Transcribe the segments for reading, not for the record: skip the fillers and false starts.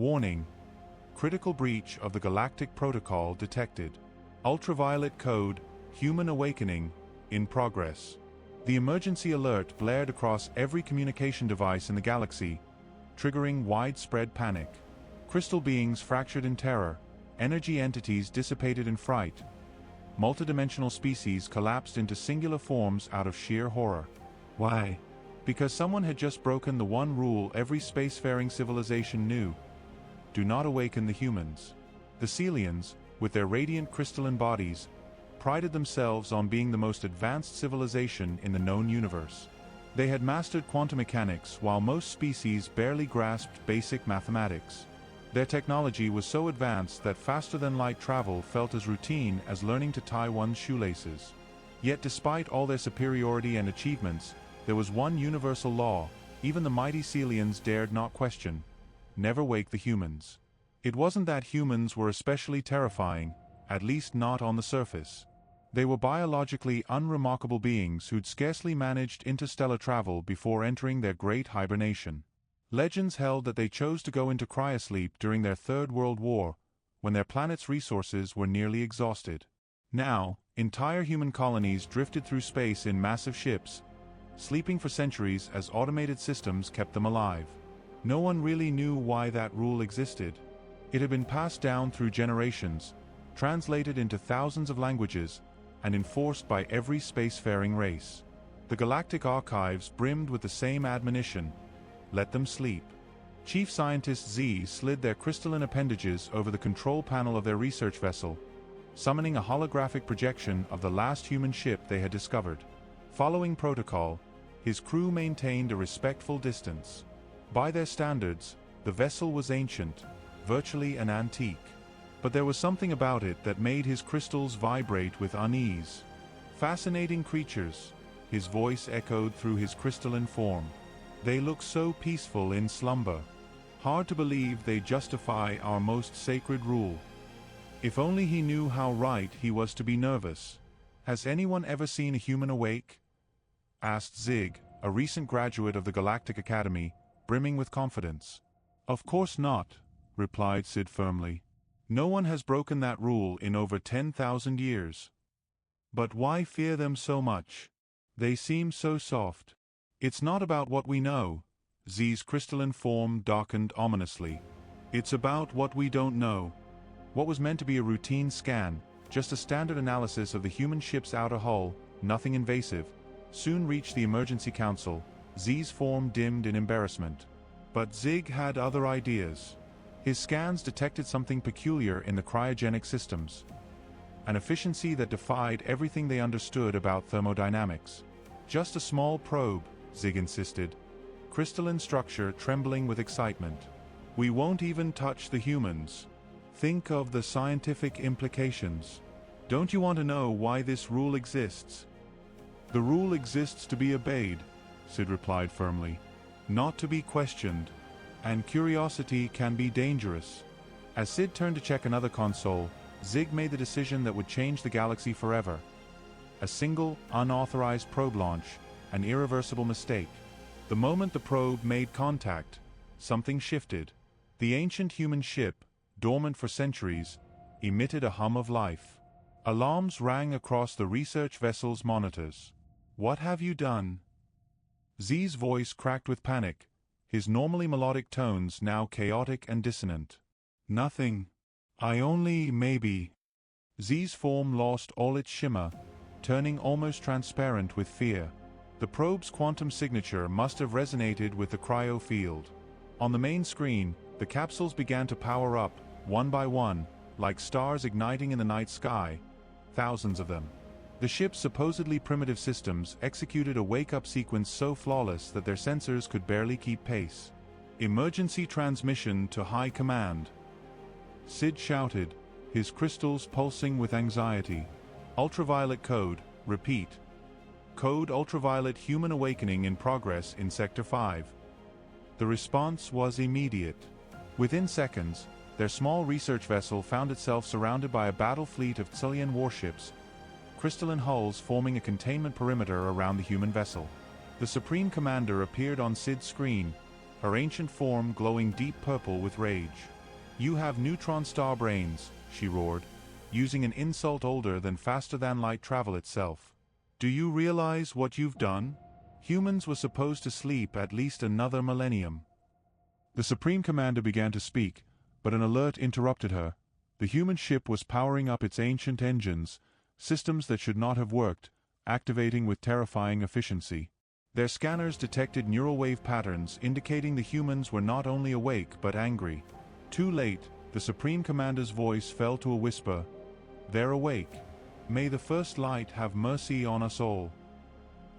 Warning. Critical breach of the Galactic Protocol detected. Ultraviolet code, human awakening, in progress. The emergency alert blared across every communication device in the galaxy, triggering widespread panic. Crystal beings fractured in terror, energy entities dissipated in fright. Multidimensional species collapsed into singular forms out of sheer horror. Why? Because someone had just broken the one rule every spacefaring civilization knew. Do not awaken the humans. The Celians, with their radiant crystalline bodies, prided themselves on being the most advanced civilization in the known universe. They had mastered quantum mechanics while most species barely grasped basic mathematics. Their technology was so advanced that faster-than-light travel felt as routine as learning to tie one's shoelaces. Yet despite all their superiority and achievements, there was one universal law, even the mighty Celians dared not question: never wake the humans. It wasn't that humans were especially terrifying, at least not on the surface. They were biologically unremarkable beings who'd scarcely managed interstellar travel before entering their great hibernation. Legends held that they chose to go into cryosleep during their Third World War, when their planet's resources were nearly exhausted. Now, entire human colonies drifted through space in massive ships, sleeping for centuries as automated systems kept them alive. No one really knew why that rule existed. It had been passed down through generations, translated into thousands of languages, and enforced by every spacefaring race. The galactic archives brimmed with the same admonition: let them sleep. Chief Scientist Z slid their crystalline appendages over the control panel of their research vessel, summoning a holographic projection of the last human ship they had discovered. Following protocol, his crew maintained a respectful distance. By their standards, the vessel was ancient, virtually an antique. But there was something about it that made his crystals vibrate with unease. Fascinating creatures, his voice echoed through his crystalline form. They look so peaceful in slumber. Hard to believe they justify our most sacred rule. If only he knew how right he was to be nervous. Has anyone ever seen a human awake? Asked Zig, a recent graduate of the Galactic Academy, brimming with confidence. Of course not, replied Sid firmly. No one has broken that rule in over 10,000 years. But why fear them so much? They seem so soft. It's not about what we know. Z's crystalline form darkened ominously. It's about what we don't know. What was meant to be a routine scan, just a standard analysis of the human ship's outer hull, nothing invasive, soon reached the emergency council. Z's form dimmed in embarrassment. But Zig had other ideas. His scans detected something peculiar in the cryogenic systems. An efficiency that defied everything they understood about thermodynamics. Just a small probe, Zig insisted. Crystalline structure trembling with excitement. We won't even touch the humans. Think of the scientific implications. Don't you want to know why this rule exists? The rule exists to be obeyed, Sid replied firmly. Not to be questioned. And curiosity can be dangerous. As Sid turned to check another console, Zig made the decision that would change the galaxy forever. A single, unauthorized probe launch, an irreversible mistake. The moment the probe made contact, something shifted. The ancient human ship, dormant for centuries, emitted a hum of life. Alarms rang across the research vessel's monitors. What have you done? Z's voice cracked with panic, his normally melodic tones now chaotic and dissonant. Nothing. I only maybe. Z's form lost all its shimmer, turning almost transparent with fear. The probe's quantum signature must have resonated with the cryo field. On the main screen, the capsules began to power up, one by one, like stars igniting in the night sky, thousands of them. The ship's supposedly primitive systems executed a wake-up sequence so flawless that their sensors could barely keep pace. Emergency transmission to High Command. Sid shouted, his crystals pulsing with anxiety. Ultraviolet code, repeat. Code ultraviolet human awakening in progress in Sector 5. The response was immediate. Within seconds, their small research vessel found itself surrounded by a battle fleet of Celian warships, crystalline hulls forming a containment perimeter around the human vessel. The Supreme Commander appeared on Sid's screen, her ancient form glowing deep purple with rage. "You have neutron star brains," she roared, using an insult older than faster-than-light travel itself. "Do you realize what you've done? Humans were supposed to sleep at least another millennium." The Supreme Commander began to speak, but an alert interrupted her. The human ship was powering up its ancient engines, systems that should not have worked, activating with terrifying efficiency. Their scanners detected neural wave patterns indicating the humans were not only awake but angry. Too late, the Supreme Commander's voice fell to a whisper. "They're awake. May the First Light have mercy on us all."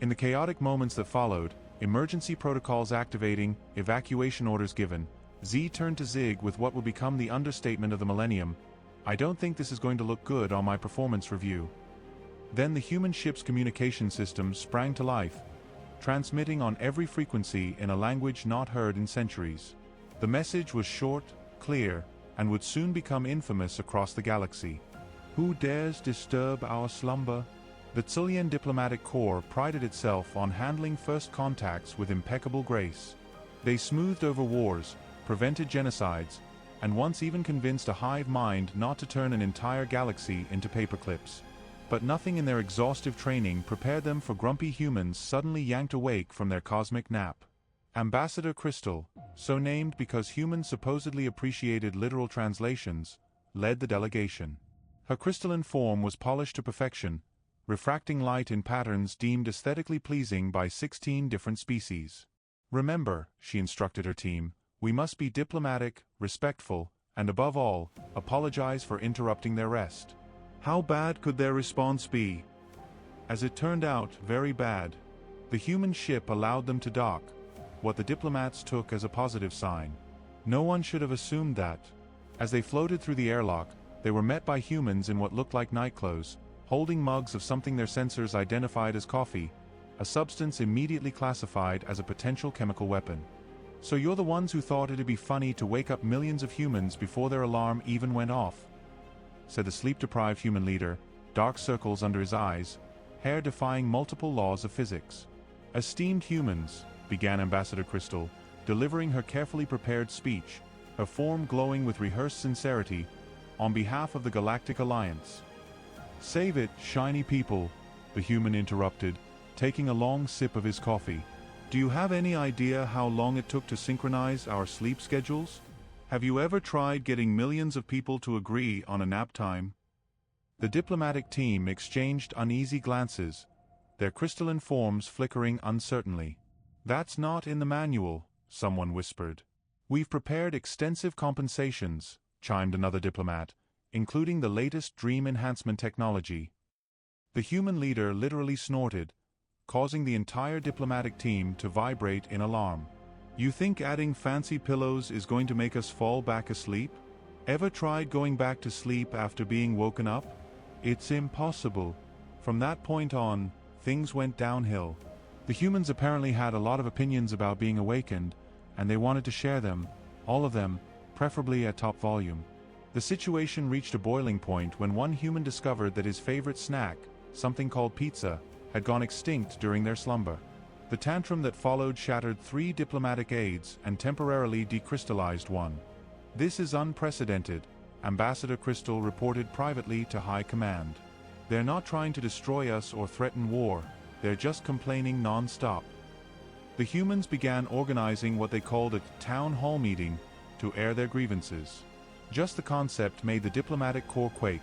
In the chaotic moments that followed, emergency protocols activating, evacuation orders given, Z turned to Zig with what would become the understatement of the millennium. "I don't think this is going to look good on my performance review." Then the human ship's communication systems sprang to life, transmitting on every frequency in a language not heard in centuries. The message was short, clear, and would soon become infamous across the galaxy. "Who dares disturb our slumber?" The Tsulian diplomatic corps prided itself on handling first contacts with impeccable grace. They smoothed over wars, prevented genocides, and once even convinced a hive mind not to turn an entire galaxy into paperclips. But nothing in their exhaustive training prepared them for grumpy humans suddenly yanked awake from their cosmic nap. Ambassador Crystal, so named because humans supposedly appreciated literal translations, led the delegation. Her crystalline form was polished to perfection, refracting light in patterns deemed aesthetically pleasing by 16 different species. "Remember," she instructed her team, "we must be diplomatic, respectful, and above all, apologize for interrupting their rest." How bad could their response be? As it turned out, very bad. The human ship allowed them to dock, what the diplomats took as a positive sign. No one should have assumed that. As they floated through the airlock, they were met by humans in what looked like nightclothes, holding mugs of something their sensors identified as coffee, a substance immediately classified as a potential chemical weapon. "So you're the ones who thought it'd be funny to wake up millions of humans before their alarm even went off?" said the sleep-deprived human leader, dark circles under his eyes, hair defying multiple laws of physics. "Esteemed humans," began Ambassador Crystal, delivering her carefully prepared speech, her form glowing with rehearsed sincerity, "on behalf of the Galactic Alliance." "Save it, shiny people," the human interrupted, taking a long sip of his coffee. "Do you have any idea how long it took to synchronize our sleep schedules? Have you ever tried getting millions of people to agree on a nap time?" The diplomatic team exchanged uneasy glances, their crystalline forms flickering uncertainly. "That's not in the manual," someone whispered. "We've prepared extensive compensations," chimed another diplomat, "including the latest dream enhancement technology." The human leader literally snorted, causing the entire diplomatic team to vibrate in alarm. "You think adding fancy pillows is going to make us fall back asleep? Ever tried going back to sleep after being woken up? It's impossible." From that point on, things went downhill. The humans apparently had a lot of opinions about being awakened, and they wanted to share them, all of them, preferably at top volume. The situation reached a boiling point when one human discovered that his favorite snack, something called pizza, had gone extinct during their slumber. The tantrum that followed shattered 3 diplomatic aides and temporarily decrystallized one. "This is unprecedented," Ambassador Crystal reported privately to High Command. "They're not trying to destroy us or threaten war, they're just complaining non-stop." The humans began organizing what they called a town hall meeting to air their grievances. Just the concept made the diplomatic corps quake,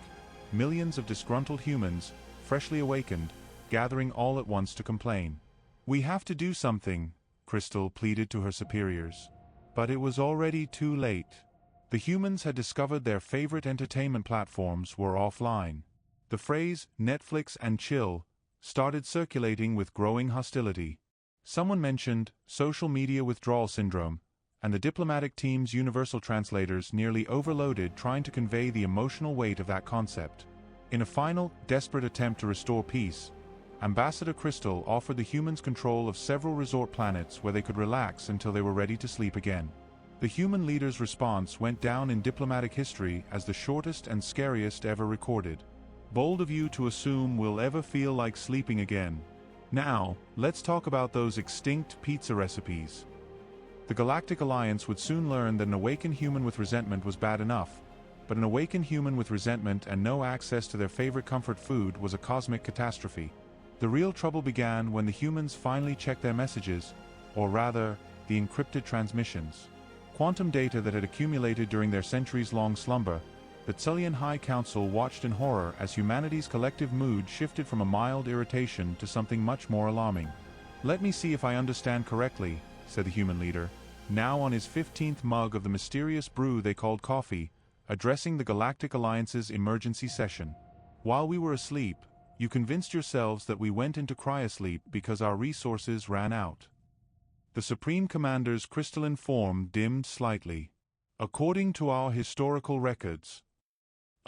millions of disgruntled humans, freshly awakened, gathering all at once to complain. "We have to do something," Crystal pleaded to her superiors. But it was already too late. The humans had discovered their favorite entertainment platforms were offline. The phrase, "Netflix and chill," started circulating with growing hostility. Someone mentioned social media withdrawal syndrome, and the diplomatic team's universal translators nearly overloaded trying to convey the emotional weight of that concept. In a final, desperate attempt to restore peace, Ambassador Crystal offered the humans control of several resort planets where they could relax until they were ready to sleep again. The human leader's response went down in diplomatic history as the shortest and scariest ever recorded. "Bold of you to assume we'll ever feel like sleeping again. Now, let's talk about those extinct pizza recipes." The Galactic Alliance would soon learn that an awakened human with resentment was bad enough, but an awakened human with resentment and no access to their favorite comfort food was a cosmic catastrophe. The real trouble began when the humans finally checked their messages, or rather, the encrypted transmissions. Quantum data that had accumulated during their centuries-long slumber. The Tsulian High Council watched in horror as humanity's collective mood shifted from a mild irritation to something much more alarming. "Let me see if I understand correctly," said the human leader, now on his 15th mug of the mysterious brew they called coffee, addressing the Galactic Alliance's emergency session. "While we were asleep, you convinced yourselves that we went into cryosleep because our resources ran out." The Supreme Commander's crystalline form dimmed slightly. "According to our historical records."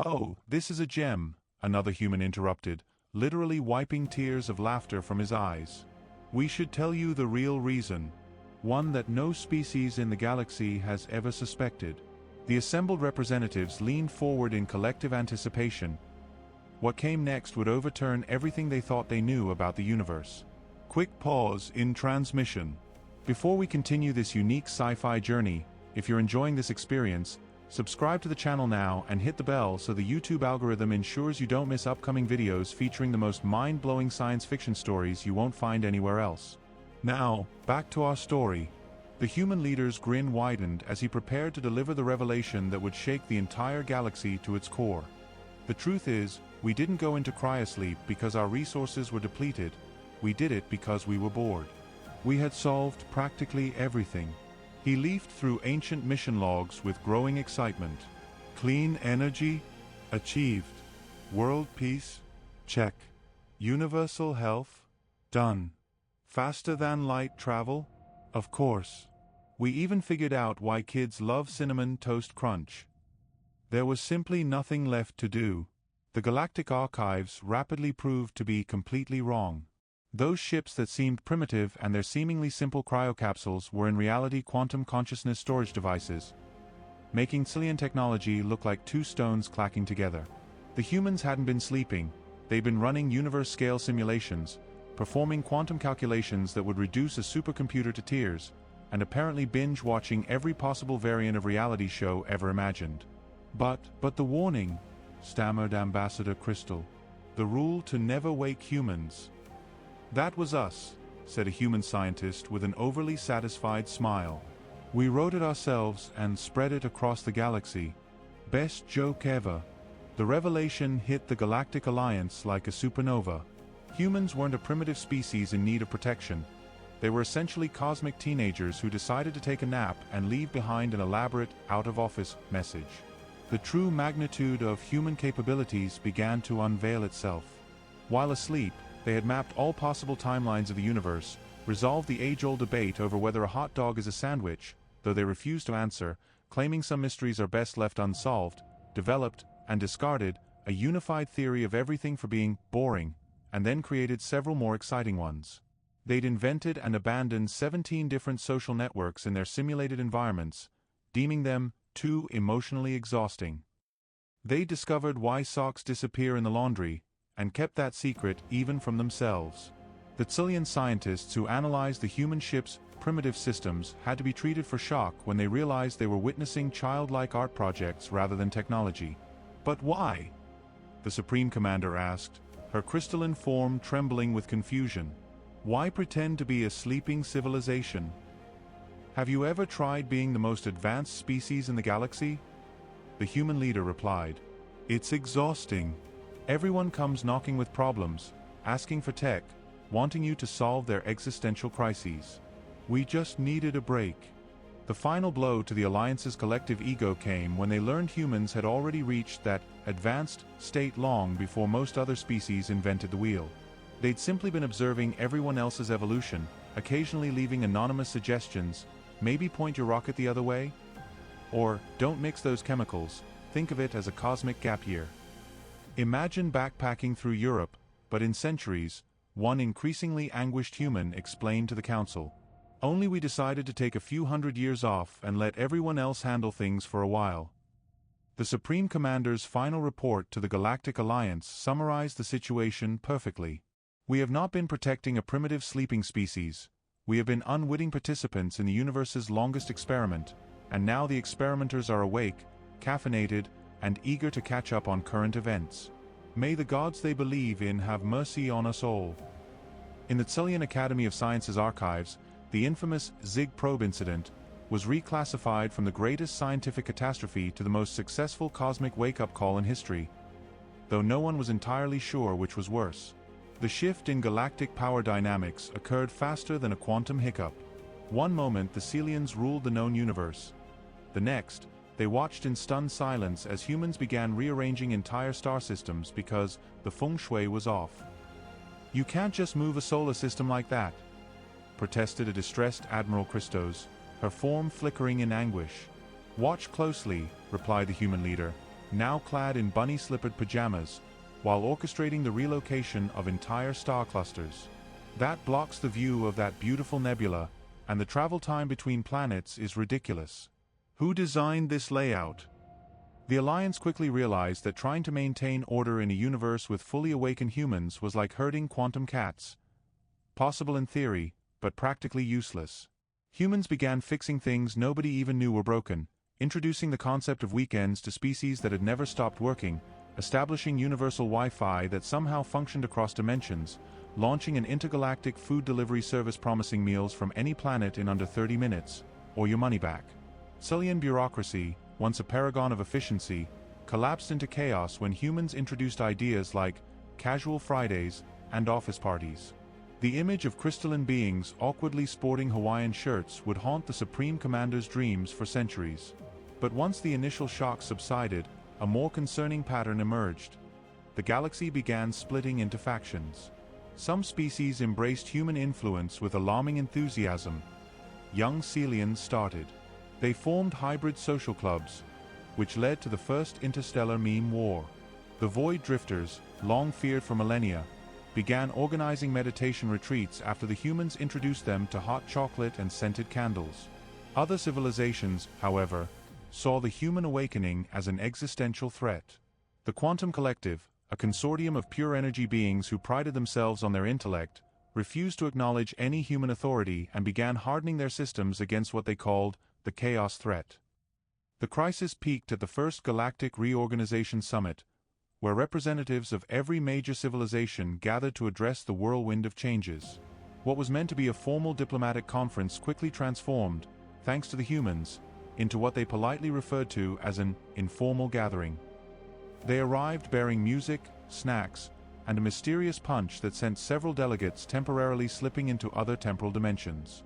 "Oh, this is a gem," another human interrupted, literally wiping tears of laughter from his eyes. "We should tell you the real reason. One that no species in the galaxy has ever suspected." The assembled representatives leaned forward in collective anticipation. What came next would overturn everything they thought they knew about the universe. Quick pause in transmission. Before we continue this unique sci-fi journey, if you're enjoying this experience, subscribe to the channel now and hit the bell so the YouTube algorithm ensures you don't miss upcoming videos featuring the most mind-blowing science fiction stories you won't find anywhere else. Now, back to our story. The human leader's grin widened as he prepared to deliver the revelation that would shake the entire galaxy to its core. "The truth is, we didn't go into cryosleep because our resources were depleted. We did it because we were bored. We had solved practically everything." He leafed through ancient mission logs with growing excitement. "Clean energy? Achieved. World peace? Check. Universal health? Done. Faster than light travel? Of course. We even figured out why kids love Cinnamon Toast Crunch." There was simply nothing left to do. The galactic archives rapidly proved to be completely wrong. Those ships that seemed primitive and their seemingly simple cryocapsules were in reality quantum consciousness storage devices, making Tsulian technology look like two stones clacking together. The humans hadn't been sleeping, they'd been running universe-scale simulations, performing quantum calculations that would reduce a supercomputer to tears, and apparently binge-watching every possible variant of reality show ever imagined. But the warning," stammered Ambassador Crystal. "The rule to never wake humans." "That was us," said a human scientist with an overly satisfied smile. "We wrote it ourselves and spread it across the galaxy. Best joke ever." The revelation hit the Galactic Alliance like a supernova. Humans weren't a primitive species in need of protection. They were essentially cosmic teenagers who decided to take a nap and leave behind an elaborate, out-of-office message. The true magnitude of human capabilities began to unveil itself. While asleep, they had mapped all possible timelines of the universe, resolved the age-old debate over whether a hot dog is a sandwich, though they refused to answer, claiming some mysteries are best left unsolved, developed, and discarded, a unified theory of everything for being boring, and then created several more exciting ones. They'd invented and abandoned 17 different social networks in their simulated environments, deeming them too emotionally exhausting. They discovered why socks disappear in the laundry, and kept that secret even from themselves. The Tsulian scientists who analyzed the human ship's primitive systems had to be treated for shock when they realized they were witnessing childlike art projects rather than technology. "But why?" the Supreme Commander asked, her crystalline form trembling with confusion. "Why pretend to be a sleeping civilization? Have you ever tried being the most advanced species in the galaxy?" The human leader replied. "It's exhausting. Everyone comes knocking with problems, asking for tech, wanting you to solve their existential crises. We just needed a break." The final blow to the Alliance's collective ego came when they learned humans had already reached that advanced state long before most other species invented the wheel. They'd simply been observing everyone else's evolution, occasionally leaving anonymous suggestions, "Maybe point your rocket the other way?" Or, "Don't mix those chemicals, think of it as a cosmic gap year." Imagine backpacking through Europe, but in centuries, one increasingly anguished human explained to the Council. "Only we decided to take a few hundred years off and let everyone else handle things for a while." The Supreme Commander's final report to the Galactic Alliance summarized the situation perfectly. "We have not been protecting a primitive sleeping species. We have been unwitting participants in the universe's longest experiment, and now the experimenters are awake, caffeinated, and eager to catch up on current events. May the gods they believe in have mercy on us all. In the Tsillian Academy of Sciences archives, the infamous Zig probe incident was reclassified from the greatest scientific catastrophe to the most successful cosmic wake-up call in history, though no one was entirely sure which was worse. The shift in galactic power dynamics occurred faster than a quantum hiccup. One moment the Tsillians ruled the known universe. The next, they watched in stunned silence as humans began rearranging entire star systems because the feng shui was off. "You can't just move a solar system like that," protested a distressed Admiral Christos, her form flickering in anguish. "Watch closely," replied the human leader, now clad in bunny-slippered pajamas, while orchestrating the relocation of entire star clusters. "That blocks the view of that beautiful nebula, and the travel time between planets is ridiculous. Who designed this layout?" The Alliance quickly realized that trying to maintain order in a universe with fully awakened humans was like herding quantum cats. Possible in theory, but practically useless. Humans began fixing things nobody even knew were broken, introducing the concept of weekends to species that had never stopped working, establishing universal Wi-Fi that somehow functioned across dimensions, launching an intergalactic food delivery service promising meals from any planet in under 30 minutes, or your money back. Tsillian bureaucracy, once a paragon of efficiency, collapsed into chaos when humans introduced ideas like casual Fridays and office parties. The image of crystalline beings awkwardly sporting Hawaiian shirts would haunt the Supreme Commander's dreams for centuries. But once the initial shock subsided, a more concerning pattern emerged. The galaxy began splitting into factions. Some species embraced human influence with alarming enthusiasm. Young Tsillians started. They formed hybrid social clubs, which led to the first interstellar meme war. The Void Drifters, long feared for millennia, began organizing meditation retreats after the humans introduced them to hot chocolate and scented candles. Other civilizations, however, saw the human awakening as an existential threat. The Quantum Collective, a consortium of pure energy beings who prided themselves on their intellect, refused to acknowledge any human authority and began hardening their systems against what they called the Chaos Threat. The crisis peaked at the first Galactic Reorganization Summit, where representatives of every major civilization gathered to address the whirlwind of changes. What was meant to be a formal diplomatic conference quickly transformed, thanks to the humans, into what they politely referred to as an informal gathering. They arrived bearing music, snacks, and a mysterious punch that sent several delegates temporarily slipping into other temporal dimensions.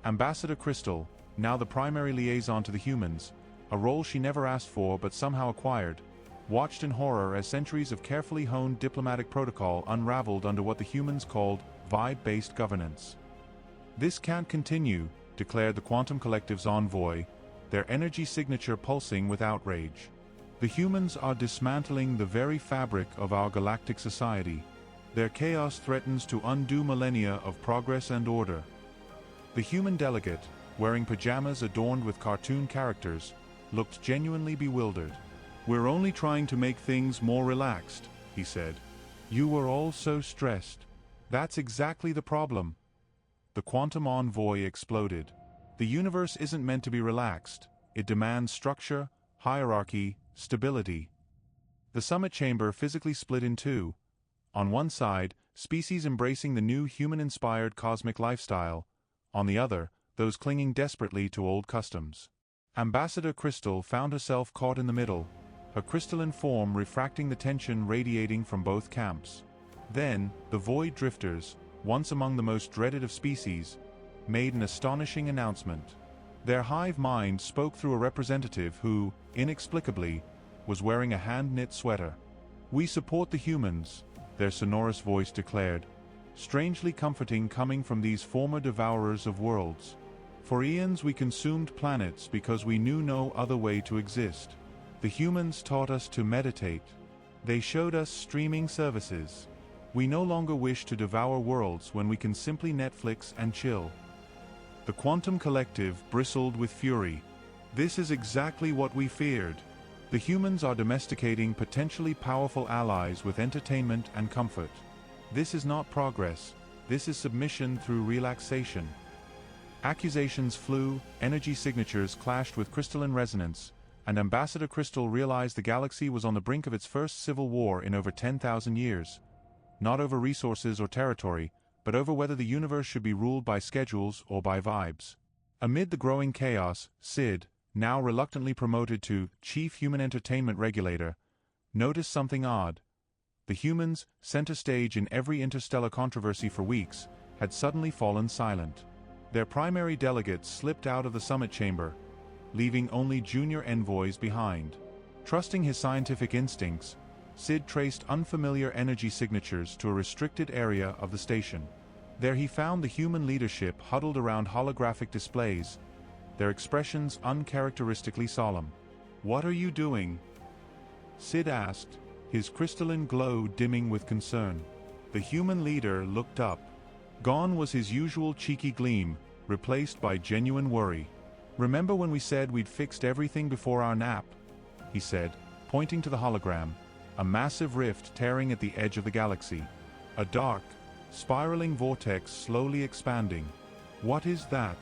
Ambassador Crystal, now the primary liaison to the humans, a role she never asked for but somehow acquired, watched in horror as centuries of carefully honed diplomatic protocol unraveled under what the humans called vibe-based governance. "This can't continue," declared the Quantum Collective's envoy, their energy signature pulsing with outrage. "The humans are dismantling the very fabric of our galactic society. Their chaos threatens to undo millennia of progress and order." The human delegate, wearing pajamas adorned with cartoon characters, looked genuinely bewildered. "We're only trying to make things more relaxed," he said. "You were all so stressed." "That's exactly the problem." The quantum envoy exploded. "The universe isn't meant to be relaxed. It demands structure, hierarchy, stability." The summit chamber physically split in two. On one side, species embracing the new human-inspired cosmic lifestyle. On the other, those clinging desperately to old customs. Ambassador Crystal found herself caught in the middle, her crystalline form refracting the tension radiating from both camps. Then, the Void Drifters, once among the most dreaded of species, made an astonishing announcement. Their hive mind spoke through a representative who, inexplicably, was wearing a hand-knit sweater. "We support the humans," their sonorous voice declared, strangely comforting coming from these former devourers of worlds. "For eons we consumed planets because we knew no other way to exist. The humans taught us to meditate. They showed us streaming services. We no longer wish to devour worlds when we can simply Netflix and chill." The Quantum Collective bristled with fury. "This is exactly what we feared. The humans are domesticating potentially powerful allies with entertainment and comfort. This is not progress, this is submission through relaxation." Accusations flew, energy signatures clashed with crystalline resonance, and Ambassador Crystal realized the galaxy was on the brink of its first civil war in over 10,000 years. Not over resources or territory, but over whether the universe should be ruled by schedules or by vibes. Amid the growing chaos, Sid, now reluctantly promoted to Chief Human Entertainment Regulator, noticed something odd. The humans, center stage in every interstellar controversy for weeks, had suddenly fallen silent. Their primary delegates slipped out of the summit chamber, leaving only junior envoys behind. Trusting his scientific instincts, Sid traced unfamiliar energy signatures to a restricted area of the station. There he found the human leadership huddled around holographic displays, their expressions uncharacteristically solemn. "What are you doing?" Sid asked, his crystalline glow dimming with concern. The human leader looked up. Gone was his usual cheeky gleam, replaced by genuine worry. "Remember when we said we'd fixed everything before our nap?" he said, pointing to the hologram, a massive rift tearing at the edge of the galaxy. A dark, spiraling vortex slowly expanding. "What is that?"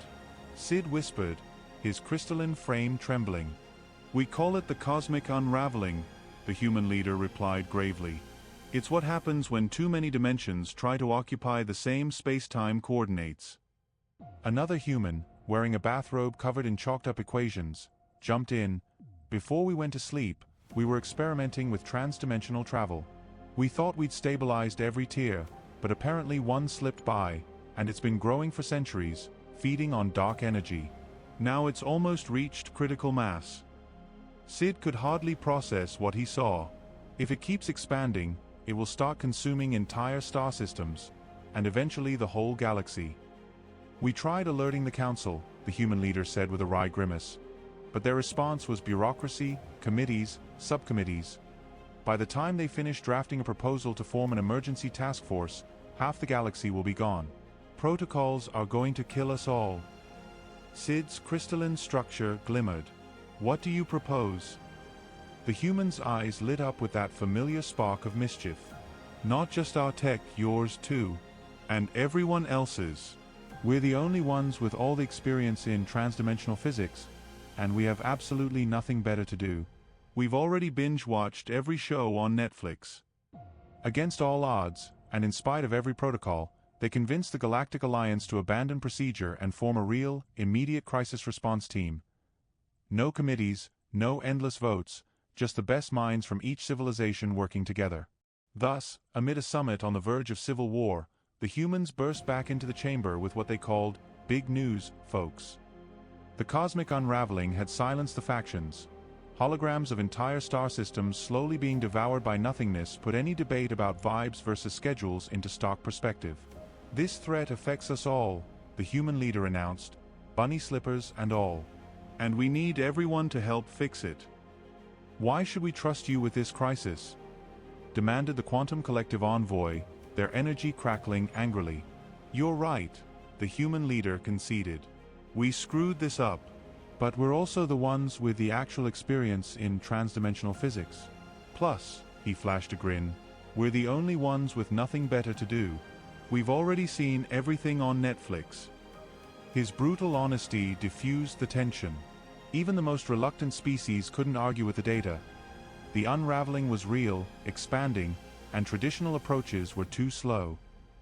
Sid whispered, his crystalline frame trembling. "We call it the cosmic unraveling," the human leader replied gravely. "It's what happens when too many dimensions try to occupy the same space-time coordinates." Another human, wearing a bathrobe covered in chalked-up equations, jumped in. "Before we went to sleep, we were experimenting with trans-dimensional travel. We thought we'd stabilized every tier, but apparently one slipped by, and it's been growing for centuries, feeding on dark energy. Now it's almost reached critical mass." Sid could hardly process what he saw. If it keeps expanding, it will start consuming entire star systems, and eventually the whole galaxy. "We tried alerting the council," the human leader said with a wry grimace. "But their response was bureaucracy, committees, subcommittees. By the time they finish drafting a proposal to form an emergency task force, half the galaxy will be gone. Protocols are going to kill us all." Sid's crystalline structure glimmered. "What do you propose?" The human's eyes lit up with that familiar spark of mischief. "Not just our tech, yours too. And everyone else's. We're the only ones with all the experience in transdimensional physics, and we have absolutely nothing better to do. We've already binge-watched every show on Netflix." Against all odds, and in spite of every protocol, they convinced the Galactic Alliance to abandon procedure and form a real, immediate crisis response team. No committees, no endless votes, just the best minds from each civilization working together. Thus, amid a summit on the verge of civil war, the humans burst back into the chamber with what they called, "Big news, folks." The cosmic unraveling had silenced the factions. Holograms of entire star systems slowly being devoured by nothingness put any debate about vibes versus schedules into stark perspective. "This threat affects us all," the human leader announced, bunny slippers and all. "And we need everyone to help fix it." "Why should we trust you with this crisis?" demanded the Quantum Collective envoy, their energy crackling angrily. "You're right," the human leader conceded. "We screwed this up. But we're also the ones with the actual experience in transdimensional physics. Plus," he flashed a grin, "we're the only ones with nothing better to do. We've already seen everything on Netflix." His brutal honesty diffused the tension. Even the most reluctant species couldn't argue with the data. The unraveling was real, expanding, and traditional approaches were too slow.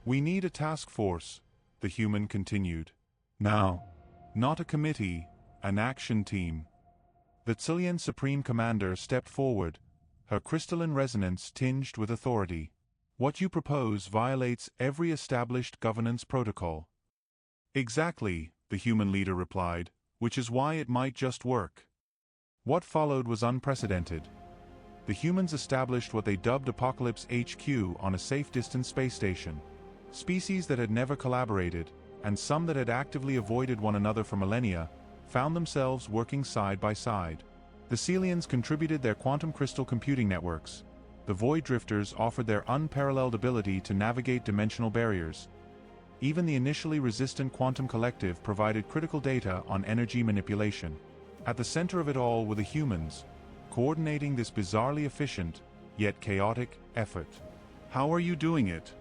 "We need a task force," the human continued. "Now. Not a committee, an action team." The Tzillian Supreme Commander stepped forward, her crystalline resonance tinged with authority. "What you propose violates every established governance protocol." "Exactly," the human leader replied, "which is why it might just work." What followed was unprecedented. The humans established what they dubbed Apocalypse HQ on a safe distance space station. Species that had never collaborated, and some that had actively avoided one another for millennia, found themselves working side by side. The Celians contributed their quantum crystal computing networks. The Void Drifters offered their unparalleled ability to navigate dimensional barriers. Even the initially resistant Quantum Collective provided critical data on energy manipulation. At the center of it all were the humans, coordinating this bizarrely efficient, yet chaotic, effort. "How are you doing it?"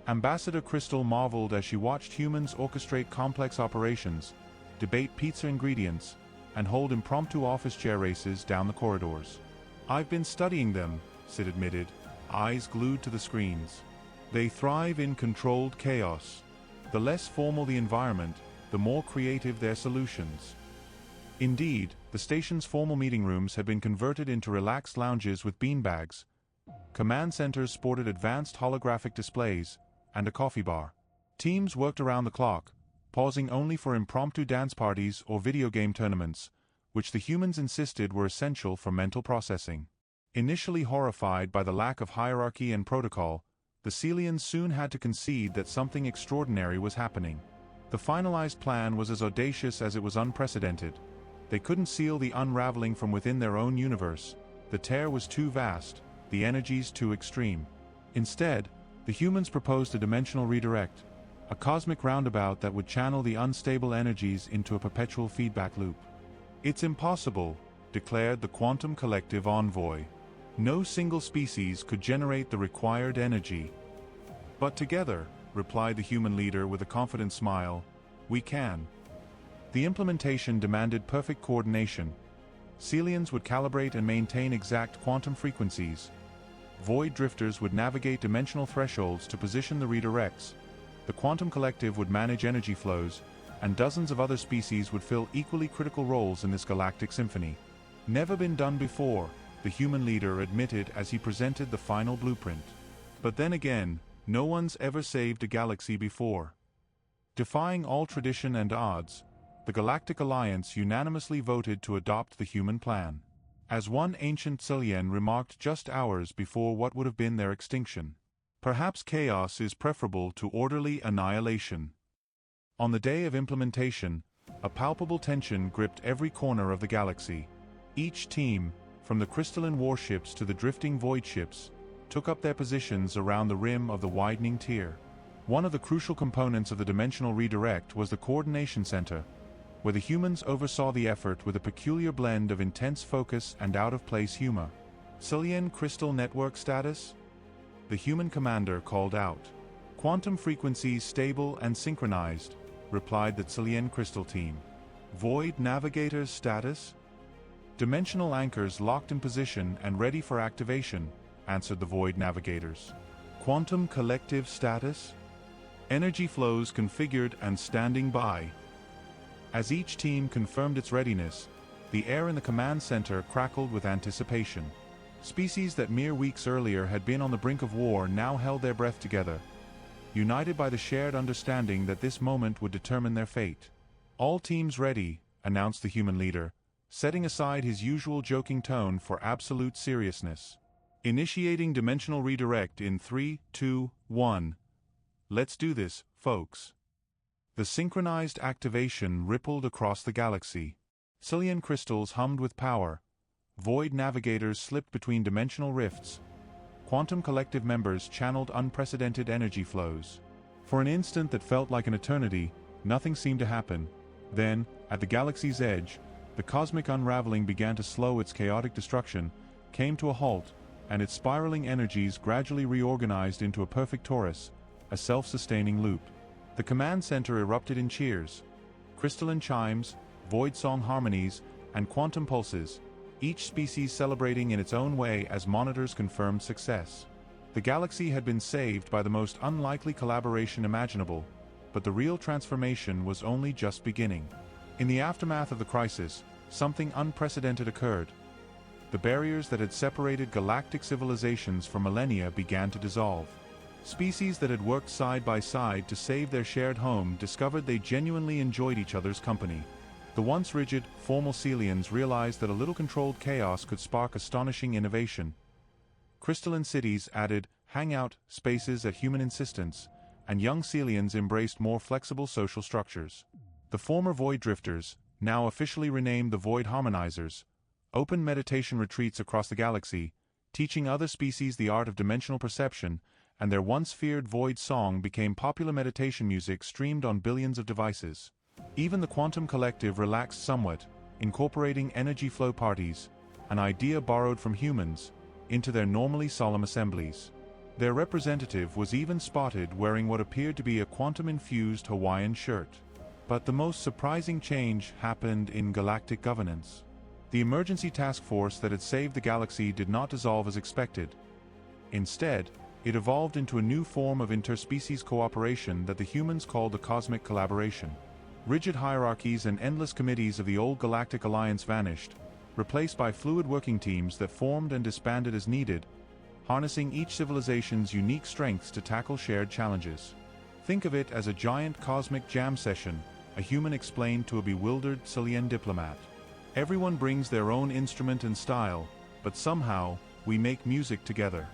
Ambassador Crystal marveled as she watched humans orchestrate complex operations, debate pizza ingredients, and hold impromptu office chair races down the corridors. "I've been studying them," Sid admitted, eyes glued to the screens. "They thrive in controlled chaos. The less formal the environment, the more creative their solutions." Indeed, the station's formal meeting rooms had been converted into relaxed lounges with beanbags. Command centers sported advanced holographic displays, and a coffee bar. Teams worked around the clock, pausing only for impromptu dance parties or video game tournaments, which the humans insisted were essential for mental processing. Initially horrified by the lack of hierarchy and protocol, the Celians soon had to concede that something extraordinary was happening. The finalized plan was as audacious as it was unprecedented. They couldn't seal the unraveling from within their own universe. The tear was too vast, the energies too extreme. Instead, the humans proposed a dimensional redirect, a cosmic roundabout that would channel the unstable energies into a perpetual feedback loop. "It's impossible," declared the Quantum Collective envoy. "No single species could generate the required energy." "But together," replied the human leader with a confident smile, "we can." The implementation demanded perfect coordination. Celians would calibrate and maintain exact quantum frequencies. Void drifters would navigate dimensional thresholds to position the redirects. The Quantum Collective would manage energy flows, and dozens of other species would fill equally critical roles in this galactic symphony. "Never been done before," the human leader admitted as he presented the final blueprint. "But then again, no one's ever saved a galaxy before." Defying all tradition and odds, the Galactic Alliance unanimously voted to adopt the human plan. As one ancient Celian remarked just hours before what would have been their extinction, "Perhaps chaos is preferable to orderly annihilation." On the day of implementation, a palpable tension gripped every corner of the galaxy. Each team, from the crystalline warships to the drifting void ships, took up their positions around the rim of the widening tier. One of the crucial components of the dimensional redirect was the coordination center, where the humans oversaw the effort with a peculiar blend of intense focus and out-of-place humor. "Celian crystal network status?" the human commander called out. "Quantum frequencies stable and synchronized," replied the Celian crystal team. "Void navigators status?" "Dimensional anchors locked in position and ready for activation," answered the Void navigators. "Quantum collective status?" "Energy flows configured and standing by." As each team confirmed its readiness, the air in the command center crackled with anticipation. Species that mere weeks earlier had been on the brink of war now held their breath together, united by the shared understanding that this moment would determine their fate. "All teams ready," announced the human leader, setting aside his usual joking tone for absolute seriousness. "Initiating dimensional redirect in 3, 2, 1. Let's do this, folks." The synchronized activation rippled across the galaxy. Celian crystals hummed with power. Void navigators slipped between dimensional rifts. Quantum Collective members channeled unprecedented energy flows. For an instant that felt like an eternity, nothing seemed to happen. Then, at the galaxy's edge, the cosmic unraveling began to slow its chaotic destruction, came to a halt, and its spiraling energies gradually reorganized into a perfect torus, a self-sustaining loop. The command center erupted in cheers. Crystalline chimes, void song harmonies, and quantum pulses, each species celebrating in its own way as monitors confirmed success. The galaxy had been saved by the most unlikely collaboration imaginable, but the real transformation was only just beginning. In the aftermath of the crisis, something unprecedented occurred. The barriers that had separated galactic civilizations for millennia began to dissolve. Species that had worked side by side to save their shared home discovered they genuinely enjoyed each other's company. The once rigid, formal Celians realized that a little controlled chaos could spark astonishing innovation. Crystalline cities added hangout spaces at human insistence, and young Celians embraced more flexible social structures. The former Void Drifters, now officially renamed the Void Harmonizers, opened meditation retreats across the galaxy, teaching other species the art of dimensional perception, and their once feared Void song became popular meditation music streamed on billions of devices. Even the Quantum Collective relaxed somewhat, incorporating energy flow parties, an idea borrowed from humans, into their normally solemn assemblies. Their representative was even spotted wearing what appeared to be a quantum-infused Hawaiian shirt. But the most surprising change happened in galactic governance. The emergency task force that had saved the galaxy did not dissolve as expected. Instead, it evolved into a new form of interspecies cooperation that the humans called the cosmic collaboration. Rigid hierarchies and endless committees of the old Galactic Alliance vanished, replaced by fluid working teams that formed and disbanded as needed, harnessing each civilization's unique strengths to tackle shared challenges. Think of it as a giant cosmic jam session, a human explained to a bewildered Silian diplomat. Everyone brings their own instrument and style, but somehow, we make music together.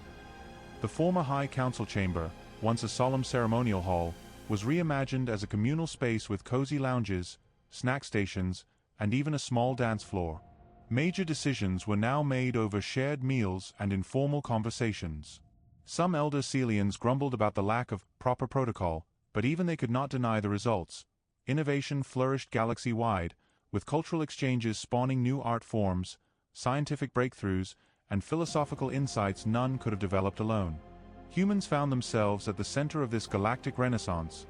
The former High Council Chamber, once a solemn ceremonial hall, was reimagined as a communal space with cozy lounges, snack stations, and even a small dance floor. Major decisions were now made over shared meals and informal conversations. Some elder Celians grumbled about the lack of proper protocol, but even they could not deny the results. Innovation flourished galaxy-wide, with cultural exchanges spawning new art forms, scientific breakthroughs, and philosophical insights none could have developed alone. Humans found themselves at the center of this galactic renaissance,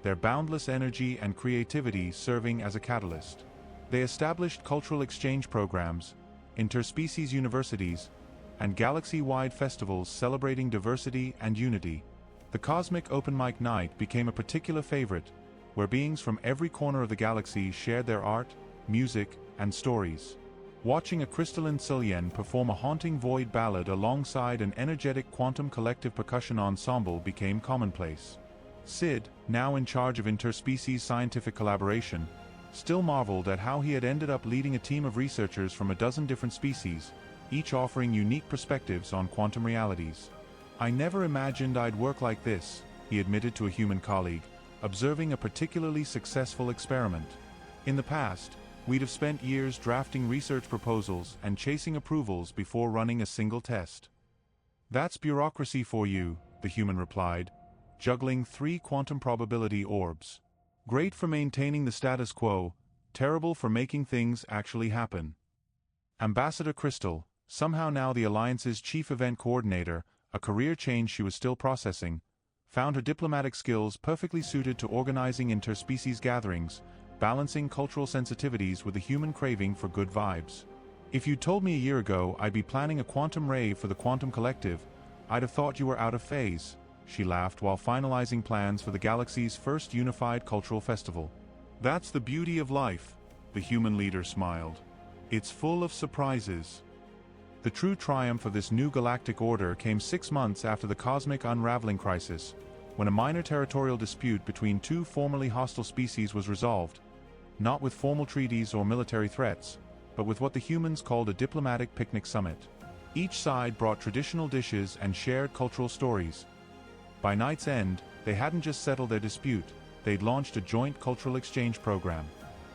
their boundless energy and creativity serving as a catalyst. They established cultural exchange programs, interspecies universities, and galaxy-wide festivals celebrating diversity and unity. The Cosmic Open Mic Night became a particular favorite, where beings from every corner of the galaxy shared their art, music, and stories. Watching a crystalline Silian perform a haunting void ballad alongside an energetic quantum collective percussion ensemble became commonplace. Sid, now in charge of interspecies scientific collaboration, still marveled at how he had ended up leading a team of researchers from a dozen different species, each offering unique perspectives on quantum realities. "I never imagined I'd work like this," he admitted to a human colleague, observing a particularly successful experiment. "In the past, we'd have spent years drafting research proposals and chasing approvals before running a single test." "That's bureaucracy for you," the human replied, juggling 3 quantum probability orbs. "Great for maintaining the status quo, terrible for making things actually happen." Ambassador Crystal, somehow now the Alliance's chief event coordinator, a career change she was still processing, found her diplomatic skills perfectly suited to organizing interspecies gatherings, balancing cultural sensitivities with a human craving for good vibes. "If you'd told me a year ago I'd be planning a quantum rave for the Quantum Collective, I'd have thought you were out of phase," she laughed while finalizing plans for the galaxy's first unified cultural festival. "That's the beauty of life," the human leader smiled. "It's full of surprises." The true triumph of this new galactic order came 6 months after the cosmic unraveling crisis, when a minor territorial dispute between 2 formerly hostile species was resolved, not with formal treaties or military threats, but with what the humans called a diplomatic picnic summit. Each side brought traditional dishes and shared cultural stories. By night's end, they hadn't just settled their dispute, they'd launched a joint cultural exchange program.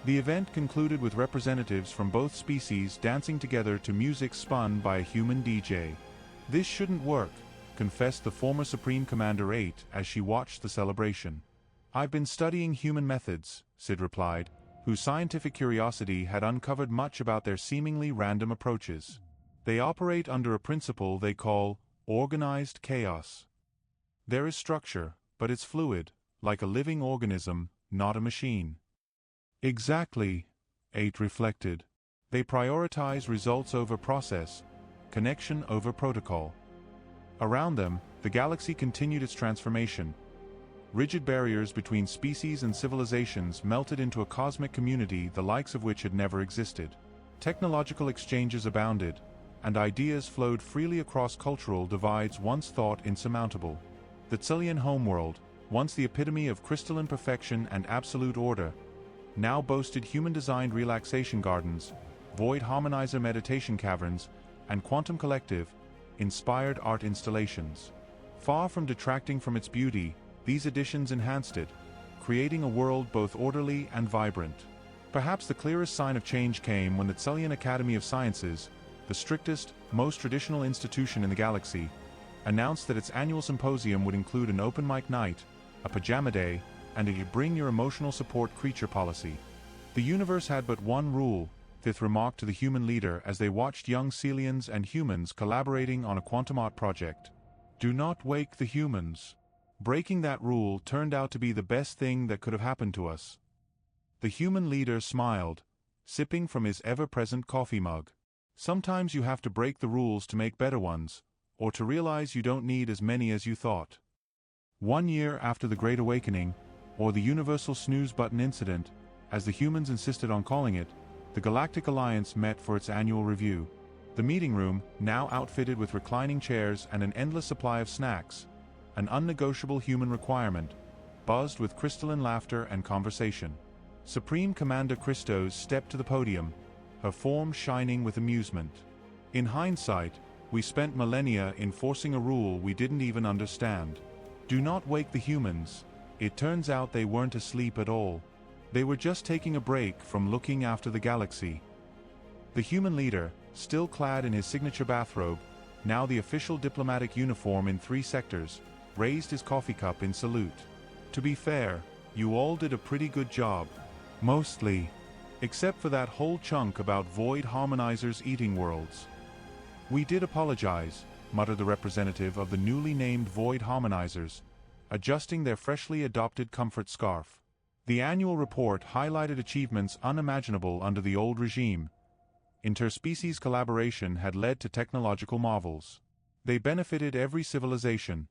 The event concluded with representatives from both species dancing together to music spun by a human DJ. "This shouldn't work," confessed the former Supreme Commander 8 as she watched the celebration. "I've been studying human methods," Sid replied, whose scientific curiosity had uncovered much about their seemingly random approaches. "They operate under a principle they call organized chaos. There is structure, but it's fluid, like a living organism, not a machine." "Exactly," 8 reflected. "They prioritize results over process, connection over protocol." Around them, the galaxy continued its transformation. Rigid barriers between species and civilizations melted into a cosmic community the likes of which had never existed. Technological exchanges abounded, and ideas flowed freely across cultural divides once thought insurmountable. The Tsilian homeworld, once the epitome of crystalline perfection and absolute order, now boasted human-designed relaxation gardens, void harmonizer meditation caverns, and quantum collective, inspired art installations. Far from detracting from its beauty, these additions enhanced it, creating a world both orderly and vibrant. Perhaps the clearest sign of change came when the Tsilian Academy of Sciences, the strictest, most traditional institution in the galaxy, announced that its annual symposium would include an open mic night, a pajama day, and a bring your emotional support creature policy. "The universe had but one rule," Fifth remarked to the human leader as they watched young Celians and humans collaborating on a quantum art project. Do not wake the humans. Breaking that rule turned out to be the best thing that could have happened to us. The human leader smiled, sipping from his ever-present coffee mug. Sometimes you have to break the rules to make better ones, or to realize you don't need as many as you thought. 1 year after the Great Awakening, or the Universal Snooze Button Incident, as the humans insisted on calling it, the Galactic Alliance met for its annual review. The meeting room, now outfitted with reclining chairs and an endless supply of snacks, an unnegotiable human requirement, buzzed with crystalline laughter and conversation. Supreme Commander Christos stepped to the podium, her form shining with amusement. In hindsight, we spent millennia enforcing a rule we didn't even understand. Do not wake the humans. It turns out they weren't asleep at all. They were just taking a break from looking after the galaxy. The human leader, still clad in his signature bathrobe, now the official diplomatic uniform in 3 sectors, raised his coffee cup in salute. To be fair, you all did a pretty good job. Mostly. Except for that whole chunk about void harmonizers eating worlds. We did apologize, muttered the representative of the newly named void harmonizers, adjusting their freshly adopted comfort scarf. The annual report highlighted achievements unimaginable under the old regime. Interspecies collaboration had led to technological marvels. They benefited every civilization.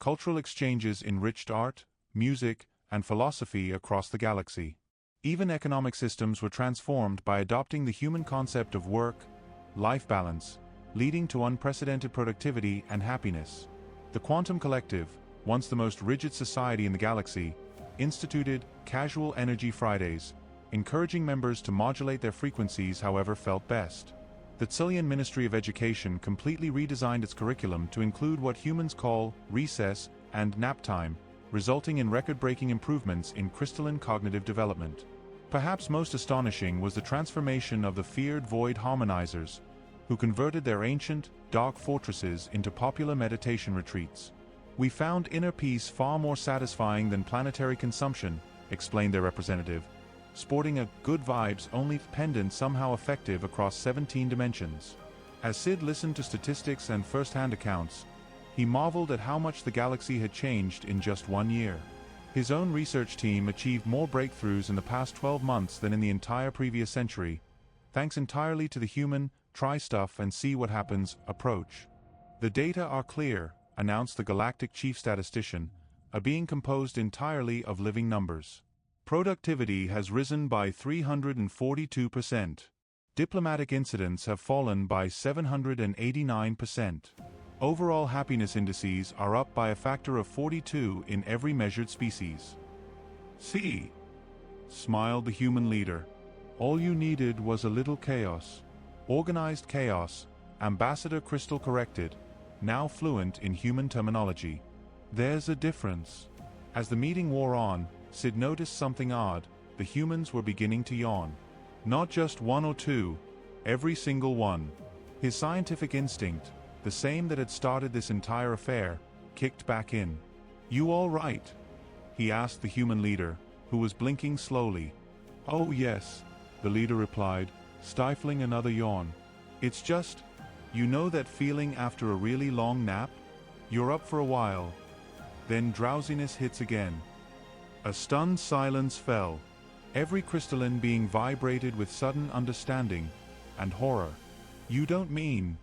Cultural exchanges enriched art, music, and philosophy across the galaxy. Even economic systems were transformed by adopting the human concept of work-life balance, leading to unprecedented productivity and happiness. The Quantum Collective, once the most rigid society in the galaxy, instituted Casual Energy Fridays, encouraging members to modulate their frequencies however felt best. The Tsilian Ministry of Education completely redesigned its curriculum to include what humans call recess and nap time, resulting in record-breaking improvements in crystalline cognitive development. Perhaps most astonishing was the transformation of the feared void harmonizers, who converted their ancient, dark fortresses into popular meditation retreats. We found inner peace far more satisfying than planetary consumption, explained their representative, sporting a good vibes only pendant somehow effective across 17 dimensions. As Sid listened to statistics and first-hand accounts, he marveled at how much the galaxy had changed in just 1 year. His own research team achieved more breakthroughs in the past 12 months than in the entire previous century, thanks entirely to the human, try stuff and see what happens approach. The data are clear, announced the Galactic Chief Statistician, a being composed entirely of living numbers. Productivity has risen by 342%. Diplomatic incidents have fallen by 789%. Overall happiness indices are up by a factor of 42 in every measured species. See, smiled the human leader. All you needed was a little chaos. Organized chaos, Ambassador Crystal corrected, now fluent in human terminology. There's a difference. As the meeting wore on, Sid noticed something odd. The humans were beginning to yawn. Not just one or two, every single one. His scientific instinct, the same that had started this entire affair, kicked back in. You all right? He asked the human leader, who was blinking slowly. Oh yes, the leader replied, stifling another yawn. It's just, you know that feeling after a really long nap? You're up for a while. Then drowsiness hits again. A stunned silence fell, every crystalline being vibrated with sudden understanding and horror. You don't mean,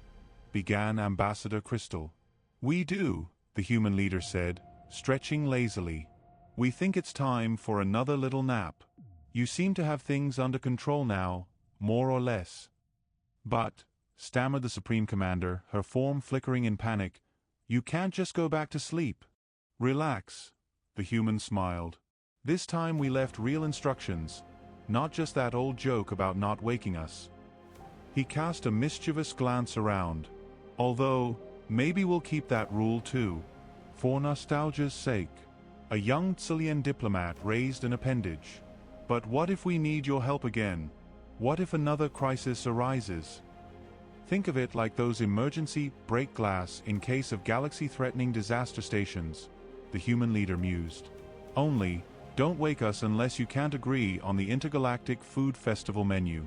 began Ambassador Crystal. We do, the human leader said, stretching lazily. We think it's time for another little nap. You seem to have things under control now, more or less. But, stammered the Supreme Commander, her form flickering in panic, you can't just go back to sleep. Relax, the human smiled. This time we left real instructions, not just that old joke about not waking us. He cast a mischievous glance around. Although, maybe we'll keep that rule too. For nostalgia's sake. A young Tsilian diplomat raised an appendage. But what if we need your help again? What if another crisis arises? Think of it like those emergency break glass in case of galaxy-threatening disaster stations, the human leader mused. Only, don't wake us unless you can't agree on the intergalactic food festival menu.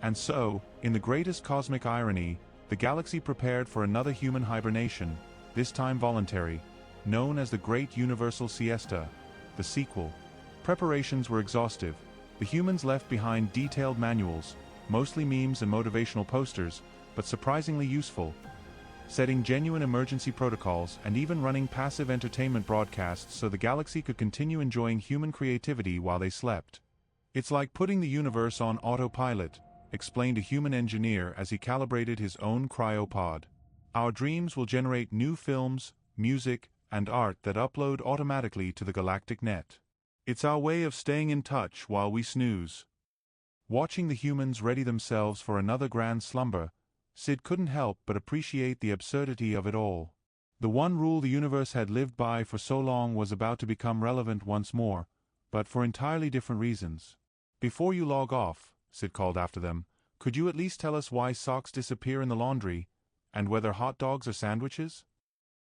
And so, in the greatest cosmic irony, the galaxy prepared for another human hibernation, this time voluntary, known as the Great Universal Siesta, the sequel. Preparations were exhaustive. The humans left behind detailed manuals, mostly memes and motivational posters, but surprisingly useful, setting genuine emergency protocols and even running passive entertainment broadcasts so the galaxy could continue enjoying human creativity while they slept. "It's like putting the universe on autopilot," explained a human engineer as he calibrated his own cryopod. "Our dreams will generate new films, music, and art that upload automatically to the galactic net. It's our way of staying in touch while we snooze." Watching the humans ready themselves for another grand slumber, Sid couldn't help but appreciate the absurdity of it all. The one rule the universe had lived by for so long was about to become relevant once more, but for entirely different reasons. "Before you log off," Sid called after them, "could you at least tell us why socks disappear in the laundry, and whether hot dogs are sandwiches?"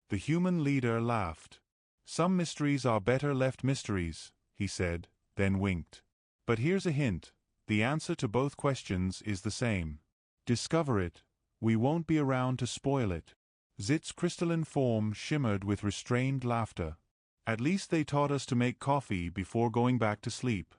The human leader laughed. "Some mysteries are better left mysteries," he said, then winked. "But here's a hint. The answer to both questions is the same. Discover it. We won't be around to spoil it." Zit's crystalline form shimmered with restrained laughter. "At least they taught us to make coffee before going back to sleep."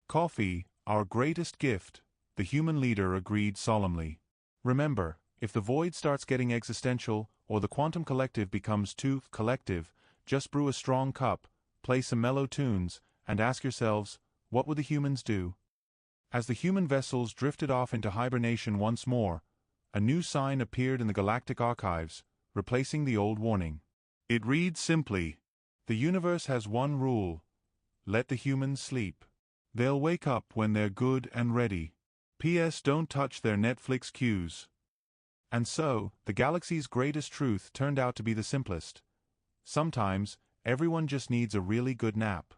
"Coffee, our greatest gift," the human leader agreed solemnly. "Remember, if the void starts getting existential, or the quantum collective becomes too collective, just brew a strong cup, play some mellow tunes, and ask yourselves, what would the humans do?" As the human vessels drifted off into hibernation once more, a new sign appeared in the galactic archives, replacing the old warning. It reads simply, "The universe has one rule: let the humans sleep. They'll wake up when they're good and ready. P.S. Don't touch their Netflix queues." And so, the galaxy's greatest truth turned out to be the simplest. Sometimes, everyone just needs a really good nap.